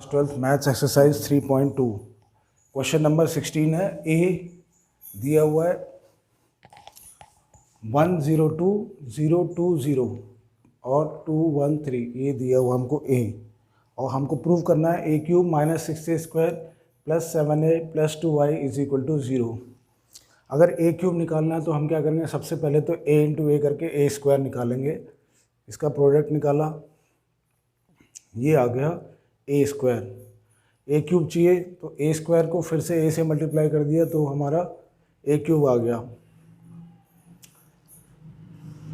Twelfth maths exercise 3.2 question number 16 है। ए दिया हुआ है 102,020 और 213, ये दिया हुआ हमको ए, और हमको प्रूव करना है a cube minus 6a² plus 7a plus 2y is equal to 0। अगर ए क्यूब निकालना है तो हम क्या करेंगे, सबसे पहले तो ए इंटू ए करके ए स्क्वायर निकालेंगे। इसका प्रोडक्ट निकाला, ये आ गया ए स्क्वायर। ए क्यूब चाहिए तो ए स्क्वायर को फिर से ए से मल्टीप्लाई कर दिया तो हमारा ए क्यूब आ गया।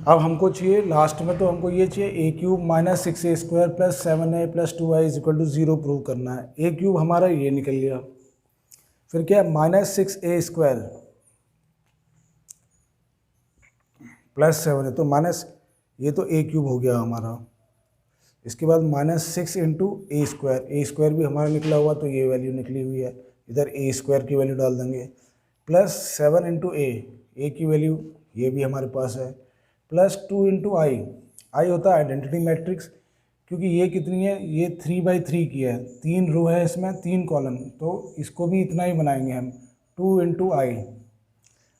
अब हमको चाहिए लास्ट में, तो हमको ये चाहिए a cube minus 6a² plus 7a plus 2y is equal to 0 prove करना है। ए क्यूब हमारा ये निकल गया, फिर क्या है माइनस 6a² प्लस 7 है तो माइनस, ये तो ए क्यूब हो गया हमारा। इसके बाद माइनस 6 इंटू ए स्क्वायर भी हमारा निकला हुआ तो ये वैल्यू निकली हुई है, इधर ए स्क्वायर की वैल्यू डाल देंगे। प्लस 7 इंटू ए की वैल्यू ये भी हमारे पास है। प्लस 2 इंटू आई होता है आइडेंटिटी मैट्रिक्स, क्योंकि ये कितनी है, ये 3/3 की है, 3 रो है इसमें 3 कॉलम, तो इसको भी इतना ही बनाएंगे हम। 2 इंटू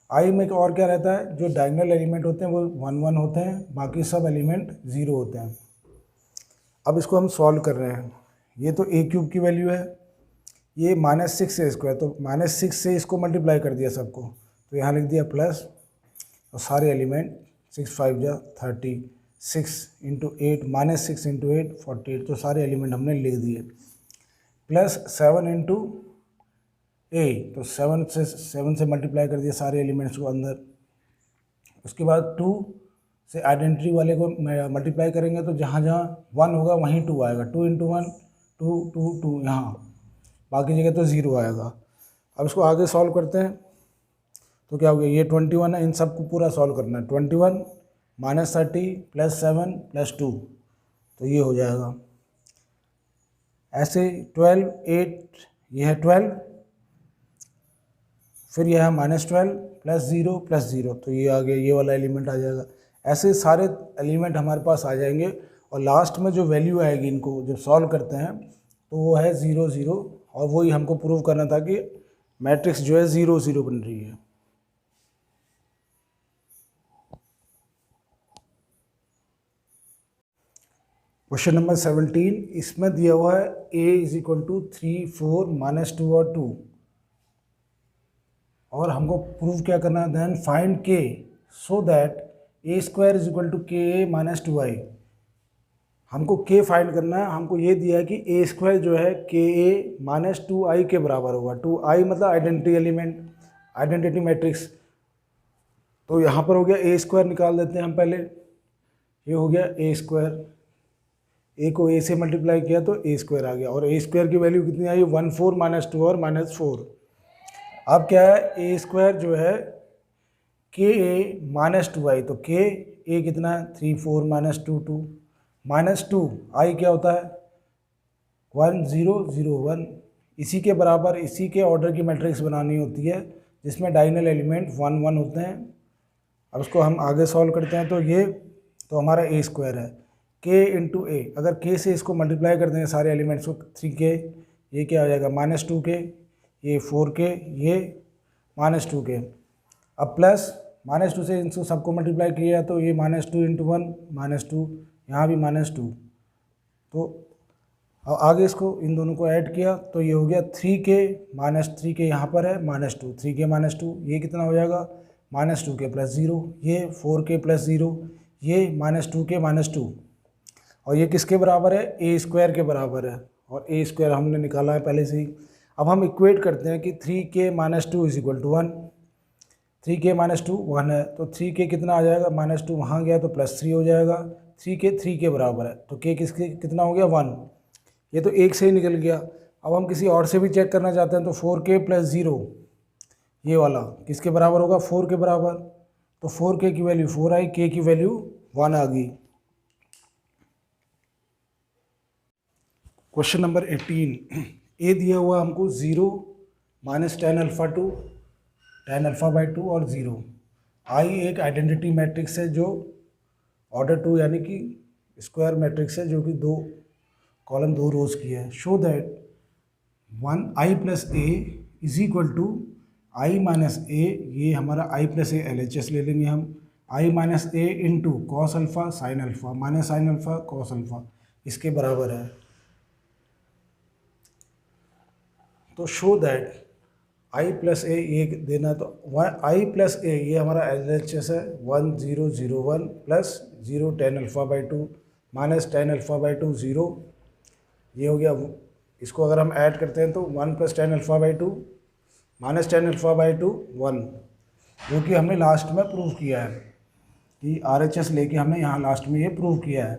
आई में और क्या रहता है, जो डायगोनल एलिमेंट होते हैं वो 1 1 होते हैं, बाकी सब एलिमेंट 0 होते हैं। अब इसको हम सॉल्व कर रहे हैं। ये तो ए क्यूब की वैल्यू है, ये माइनस 6a², तो माइनस 6 से इसको मल्टीप्लाई कर दिया सबको, तो यहाँ लिख दिया प्लस, और सारे एलिमेंट 6 5 जा 30, 6 इंटू 8 माइनस 6 इंटू 8 48, तो सारे एलिमेंट हमने लिख दिए। प्लस 7 इंटू ए, तो 7 से मल्टीप्लाई कर दिया सारे एलिमेंट्स को अंदर। उसके बाद 2 से आइडेंटिटी वाले को मल्टीप्लाई करेंगे तो जहाँ जहाँ 1 होगा वहीं 2 आएगा, 2 इंटू 1 2 2 2, यहाँ बाकी जगह तो 0 आएगा। अब इसको आगे सॉल्व करते हैं तो क्या हो गया, ये 21 है, इन सबको पूरा सॉल्व करना है। 21 माइनस 30 प्लस 7 प्लस 2, तो ये हो जाएगा। ऐसे 12 8, ये है 12, फिर यह है माइनस 12 प्लस 0, तो ये आ गया, ये वाला एलिमेंट आ जाएगा। ऐसे सारे एलिमेंट हमारे पास आ जाएंगे, और लास्ट में जो वैल्यू आएगी इनको जब सॉल्व करते हैं तो वो है 0 0, और वही हमको प्रूव करना था कि मैट्रिक्स जो है 0 0 बन रही है। क्वेश्चन नंबर 17, इसमें दिया हुआ है a is equal to 3 4 minus 2 और 2, और हमको प्रूव क्या करना है, then find k so that a square is equal to k a minus 2i। हमको k फाइंड करना है। हमको ये दिया है कि ए स्क्वायर जो है के ए माइनस 2i के बराबर होगा। 2i मतलब आइडेंटिटी एलिमेंट, आइडेंटिटी मैट्रिक्स। तो यहाँ पर हो गया ए स्क्वायर, निकाल देते हैं हम पहले। ये हो गया ए स्क्वायर, ए को ए से मल्टीप्लाई किया तो ए स्क्वायर आ गया, और ए स्क्वायर की वैल्यू कितनी आई, 1 4 माइनस 2 और माइनस 4। अब क्या है, ए स्क्वायर जो है के ए माइनस 2i, तो के ए कितना है 3 4 माइनस 2 2 माइनस 2 आई क्या होता है 1 0 0 1। इसी के बराबर, इसी के ऑर्डर की मैट्रिक्स बनानी होती है जिसमें डायगोनल एलिमेंट 1 1 होते हैं। अब उसको हम आगे सॉल्व करते हैं तो ये तो हमारा ए स्क्वायर है, के इंटू ए, अगर के से इसको मल्टीप्लाई कर देंगे सारे एलिमेंट्स को 3k, ये क्या आ जाएगा माइनस 2k, ये 4k, ये माइनस 2k। अब प्लस माइनस 2 से इनको सबको मल्टीप्लाई किया तो ये माइनस 2 इंटू 1 माइनस 2, यहाँ भी माइनस 2, तो अब आगे इसको इन दोनों को ऐड किया तो ये हो गया 3k माइनस 3k, यहाँ पर है माइनस 2, 3k माइनस 2, ये कितना हो जाएगा माइनस 2k प्लस 0, ये 4k प्लस 0, ये माइनस 2k माइनस 2, और ये किसके बराबर है, ए स्क्वायर के बराबर है, और ए स्क्वायर हमने निकाला है पहले से ही। अब हम इक्वेट करते हैं कि 3k minus 2 is equal to 1, 3k minus 2 1 है, तो 3k कितना आ जाएगा, माइनस 2 वहाँ गया तो प्लस 3 हो जाएगा, 3k 3 के बराबर है, तो k किसके कितना हो गया 1, ये तो एक से ही निकल गया। अब हम किसी और से भी चेक करना चाहते हैं तो 4k प्लस 0, ये वाला किसके बराबर होगा 4 के बराबर, तो 4k की वैल्यू 4 आई, k की वैल्यू 1 आ गई। क्वेश्चन नंबर 18, ए दिया हुआ हमको 0 minus tan alpha 2 tan alpha by 2 और 0। आई एक आइडेंटिटी मैट्रिक्स है जो ऑर्डर 2 यानी कि स्क्वायर मैट्रिक्स है, जो कि 2 कॉलम 2 रोज की है। Show that 1i plus A is equal to I minus A, ये हमारा i प्लस ए LHS ले लेंगे हम, I minus A into cos alpha sine alpha minus sine alpha cos alpha, इसके बराबर है। तो show that I plus A ये देना, तो आई प्लस ए ये हमारा LHS है 1001 plus 0 tan alpha by 2 minus tan alpha by 2 0, ये हो गया। इसको अगर हम ऐड करते हैं तो 1 plus tan alpha by 2 minus tan alpha by 2 1, जो कि हमने लास्ट में प्रूव किया है कि RHS लेके हमने यहाँ लास्ट में ये प्रूव किया है।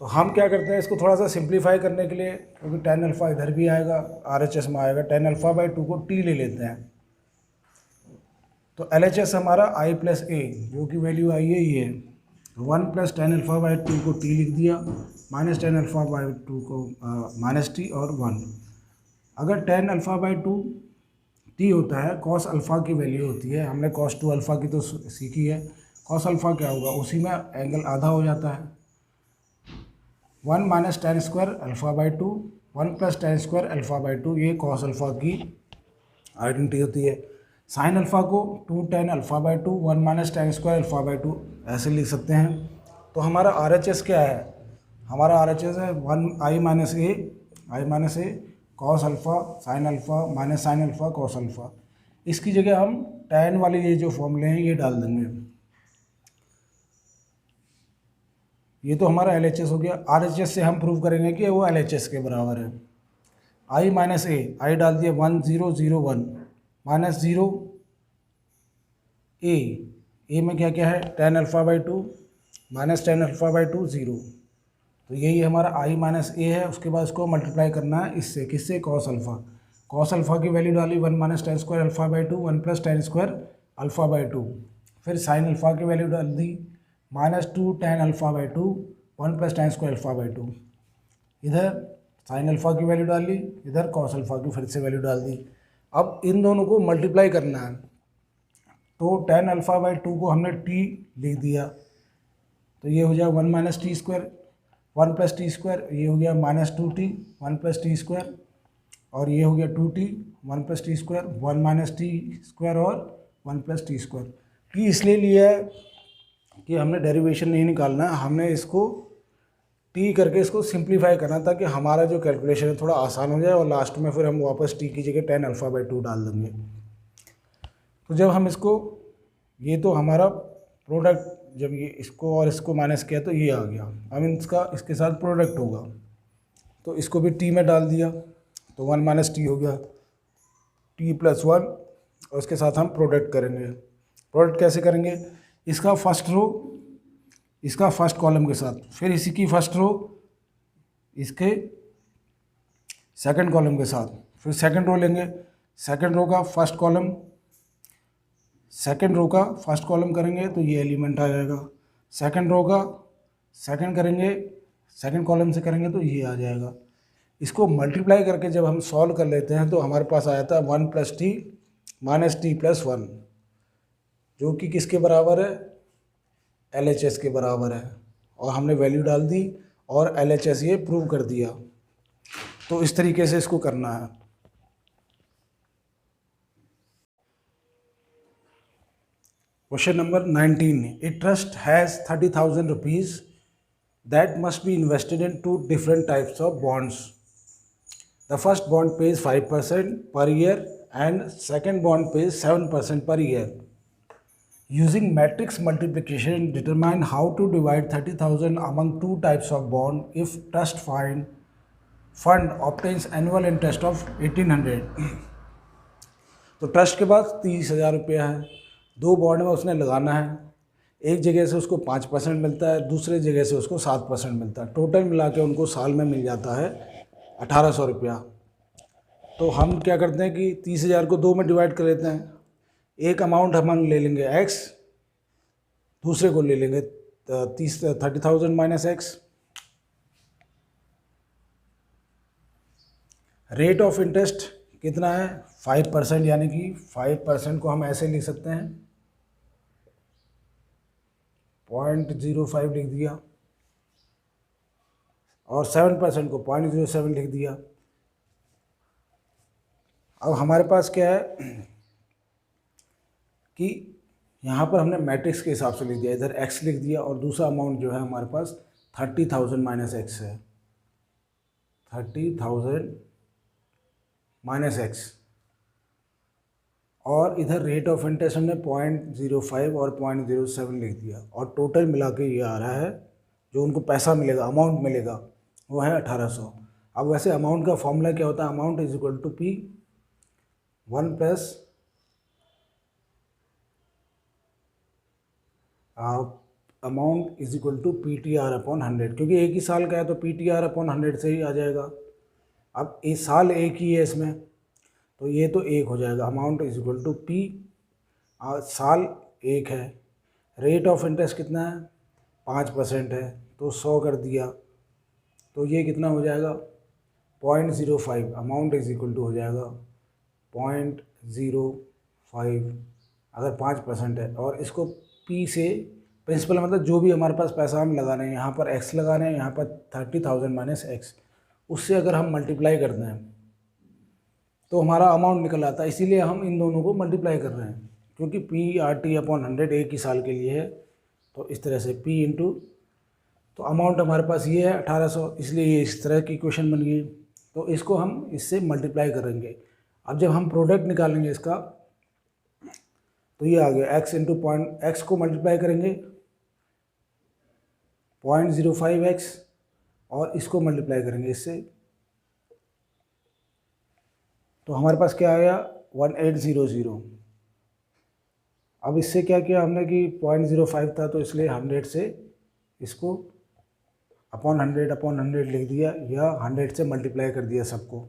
तो हम क्या करते हैं, इसको थोड़ा सा सिंप्लीफाई करने के लिए, क्योंकि tan अल्फ़ा इधर भी आएगा RHS में आएगा, tan अल्फ़ा बाई 2 को t ले लेते हैं। तो LHS हमारा i प्लस ए, जो कि वैल्यू आई है ये 1 प्लस tan अल्फ़ा बाई 2 को t लिख दिया, माइनस tan अल्फ़ा बाई 2 को माइनस टी और 1। अगर tan अल्फ़ा बाई 2 t होता है, cos अल्फ़ा की वैल्यू होती है, हमने cos 2 अल्फ़ा की तो सीखी है। cos अल्फ़ा क्या होगा, उसी में एंगल आधा हो जाता है। 1 minus tan square alpha by 2 1 plus tan square alpha by 2, ये cos अल्फ़ा की आइडेंटिटी होती है। साइन अल्फ़ा को 2 tan alpha by 2 1 minus tan square alpha by 2 ऐसे लिख सकते हैं। तो हमारा RHS क्या है, हमारा RHS है 1 I minus A cos alpha sine alpha minus sine alpha cos alpha. इसकी जगह हम tan वाले ये जो फॉर्मूले हैं ये डाल देंगे। ये तो हमारा LHS हो गया। RHS से हम प्रूव करेंगे कि वो LHS के बराबर है। आई माइनस ए, आई डाल दिया 1001 माइनस 0 ए में क्या क्या है, tan alpha by 2 minus tan alpha by 2 0। तो यही हमारा आई माइनस ए है। उसके बाद इसको मल्टीप्लाई करना है इससे, किससे, कॉस अल्फ़ा। कॉस अल्फ़ा की वैल्यू डाली 1 minus tan square alpha by 2 1 plus tan square alpha by 2। फिर साइन अल्फ़ा की वैल्यू डाल दी -2 tan alpha by 2 1 plus tan square alpha by 2। इधर साइन अल्फ़ा की वैल्यू डाल ली, इधर कॉस अल्फ़ा की फिर से वैल्यू डाल दी। अब इन दोनों को मल्टीप्लाई करना है, तो tan अल्फ़ा बाई 2 को हमने t लिख दिया, तो ये हो जाए 1 minus T square 1 plus T square, ये हो गया -2t 1 प्लस टी स्क्वायर, और ये हो गया 2t 1 plus T square 1 minus T square और 1 प्लस टी स्क्वायर। टी इसलिए लिया है कि हमने डेरिवेशन नहीं निकालना है, हमने इसको टी करके इसको सिंप्लीफाई करना, ताकि हमारा जो कैलकुलेशन है थोड़ा आसान हो जाए, और लास्ट में फिर हम वापस टी की जगह tan अल्फ़ा बाई 2 डाल देंगे। तो जब हम इसको, ये तो हमारा प्रोडक्ट, जब ये इसको और इसको माइनस किया तो ये आ गया। अब इसका इसके साथ प्रोडक्ट होगा, तो इसको भी टी में डाल दिया, तो 1 माइनस टी हो गया, टी प्लस 1, और इसके साथ हम प्रोडक्ट करेंगे। प्रोडक्ट कैसे करेंगे, इसका फर्स्ट रो इसका फर्स्ट कॉलम के साथ, फिर इसी की फर्स्ट रो इसके सेकंड कॉलम के साथ, फिर सेकंड रो लेंगे, सेकंड रो का फर्स्ट कॉलम, सेकंड रो का फर्स्ट कॉलम करेंगे तो ये एलिमेंट आ जाएगा। सेकंड रो का सेकंड करेंगे, सेकंड कॉलम से करेंगे तो ये आ जाएगा। इसको मल्टीप्लाई करके जब हम सॉल्व कर लेते हैं तो हमारे पास आ जाता है 1 plus T minus T plus 1, जो कि किसके बराबर है, LHS के बराबर है। और हमने वैल्यू डाल दी और LHS ये प्रूव कर दिया। तो इस तरीके से इसको करना है। Question number 19, a trust has 30,000 rupees that must be invested in 2 different types of bonds. The first bond pays 5% per year and second bond pays 7% per year. Using matrix multiplication, determine how to divide 30,000 among 2 types of bond if trust fund obtains annual interest of 1800. तो trust के पास 30,000 रुपया है, 2 bond में उसने लगाना है। एक जगह से उसको 5% मिलता है, दूसरे जगह से उसको 7% मिलता है। टोटल मिला के उनको साल में मिल जाता है 1800 रुपया। तो हम क्या करते हैं कि 30,000 को 2 में डिवाइड कर लेते हैं। एक अमाउंट हम ले लेंगे x, दूसरे को ले लेंगे 30,000 minus x। Rate of interest कितना है, 5%, यानी कि 5% को हम ऐसे लिख सकते हैं 0.05 लिख दिया। और 7% को 0.07 लिख दिया। अब हमारे पास क्या है कि यहाँ पर हमने मैट्रिक्स के हिसाब से लिख दिया, इधर x लिख दिया और दूसरा अमाउंट जो है हमारे पास 30,000 माइनस एक्स है, 30,000 माइनस एक्स, और इधर रेट ऑफ इंटरेस्ट हमने 0.05 और 0.07 लिख दिया, और टोटल मिला के ये आ रहा है जो उनको पैसा मिलेगा, अमाउंट मिलेगा, वो है 1800। अब वैसे अमाउंट का फॉर्मूला क्या होता है, amount is equal to P 1 plus amount is equal to PTR upon 100, क्योंकि एक ही साल का है तो PTR अपॉन 100 से ही आ जाएगा। अब इस साल एक ही है इसमें, तो ये तो एक हो जाएगा, amount is equal to P, साल एक है, रेट ऑफ इंटरेस्ट कितना है 5% है, तो 100 कर दिया, तो ये कितना हो जाएगा 0.05, अमाउंट इज इक्वल टू हो जाएगा 0.05 अगर 5% है, और इसको P से प्रिंसिपल मतलब जो भी हमारे पास पैसा हम लगा रहे हैं, यहाँ पर x लगा रहे हैं, यहाँ पर 30,000 माइनस एक्स, उससे अगर हम मल्टीप्लाई करते हैं तो हमारा अमाउंट निकल आता है, इसीलिए हम इन दोनों को मल्टीप्लाई कर रहे हैं, क्योंकि PRT अपॉन 100 एक ही साल के लिए है, तो इस तरह से P इंटू, तो अमाउंट हमारे पास ये है 1800, इसलिए ये इस तरह की क्वेश्चन बन गई, तो इसको हम इससे मल्टीप्लाई करेंगे। अब जब हम प्रोडक्ट निकालेंगे इसका, तो ये आ गया x इंटू x को मल्टीप्लाई करेंगे 0.05x, और इसको मल्टीप्लाई करेंगे इससे, तो हमारे पास क्या आया 1800। अब इससे क्या किया हमने कि 0.05 था तो इसलिए 100 से इसको अपॉन 100 लिख दिया, या 100 से मल्टीप्लाई कर दिया सबको।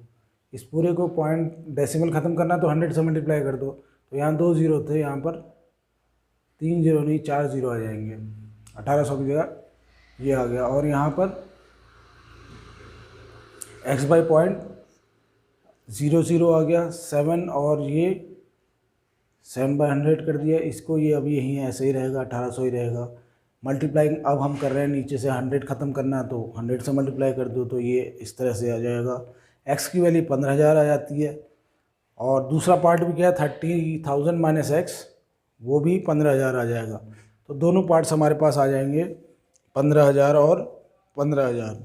इस पूरे को पॉइंट डेसिमल ख़त्म करना तो 100 से मल्टीप्लाई कर दो, तो यहाँ 2 जीरो थे, यहाँ पर 3 जीरो नहीं 4 जीरो आ जाएंगे, 1800 की जगह ये आ गया, और यहाँ पर x बाई 0.00 आ गया 7, और ये 7/100 कर दिया इसको, ये अभी यहीं ऐसे ही रहेगा, 1800 ही रहेगा। मल्टीप्लाइंग अब हम कर रहे हैं नीचे से 100 ख़त्म करना, तो 100 से मल्टीप्लाई कर दो तो ये इस तरह से आ जाएगा, x की वैल्यू 15,000 आ जाती है, और दूसरा पार्ट भी क्या है 30,000 माइनस एक्स, वो भी 15,000 आ जाएगा, तो दोनों पार्ट्स हमारे पास आ जाएंगे 15,000 और 15,000।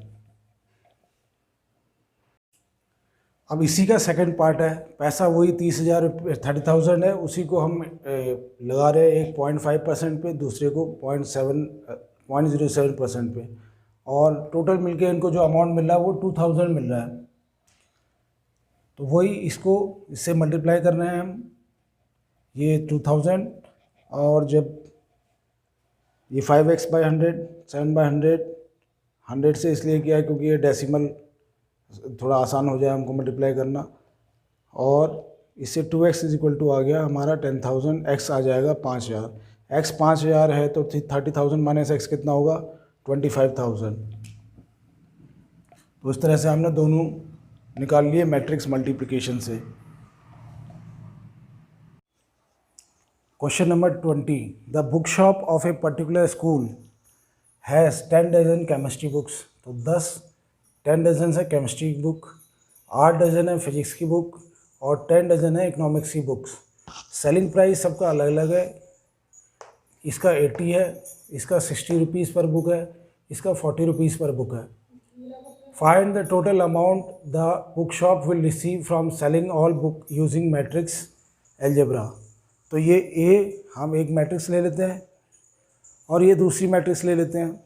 अब इसी का सेकंड पार्ट है, पैसा वही 30,000 है, उसी को हम लगा रहे हैं एक 0.5% पे, दूसरे को 0.07% पे, और टोटल मिलके इनको जो अमाउंट मिल रहा है वो 2,000 मिल रहा है, तो वही इसको इससे मल्टीप्लाई कर रहे हैं हम, ये 2,000, और जब ये 5x बाई 100 7/100 100 से इसलिए किया है क्योंकि ये डेसिमल थोड़ा आसान हो जाए हमको मल्टीप्लाई करना, और इससे 2x इज इक्वल टू आ गया हमारा 10,000, x आ जाएगा 5,000, x 5,000 है तो 30,000 माइनस x कितना होगा 25,000। तो इस तरह से हमने दोनों निकाल लिए मैट्रिक्स मल्टीप्लिकेशन से। Question number 20, the book shop of a particular school has 10 dozen chemistry books, तो 10 डजन है केमिस्ट्री की बुक, 8 डजन है फिजिक्स की बुक, और 10 डजन है इकोनॉमिक्स की बुक्स। सेलिंग प्राइस सबका अलग अलग है, इसका 80 है, इसका 60 रुपीज़ पर बुक है, इसका 40 रुपीज़ पर बुक है। Find the total amount the book shop will receive from selling all book using matrix algebra. तो ये ए हम एक मैट्रिक्स ले लेते हैं और ये दूसरी मैट्रिक्स ले लेते हैं,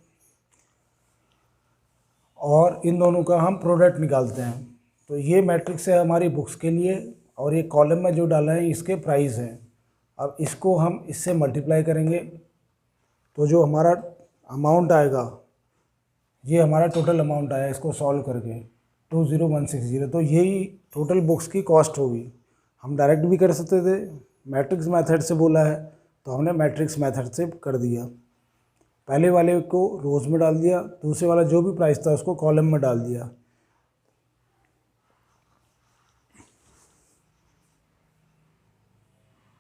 और इन दोनों का हम प्रोडक्ट निकालते हैं। तो ये मैट्रिक्स है हमारी बुक्स के लिए, और ये कॉलम में जो डाला है इसके प्राइस हैं। अब इसको हम इससे मल्टीप्लाई करेंगे, तो जो हमारा अमाउंट आएगा, ये हमारा टोटल अमाउंट आया इसको सॉल्व करके 20160, तो यही टोटल बुक्स की कॉस्ट होगी। हम डायरेक्ट भी कर सकते थे, मैट्रिक्स मेथड से बोला है तो हमने मैट्रिक्स मेथड से कर दिया। पहले वाले को रोज़ में डाल दिया, दूसरे वाला जो भी प्राइस था उसको कॉलम में डाल दिया।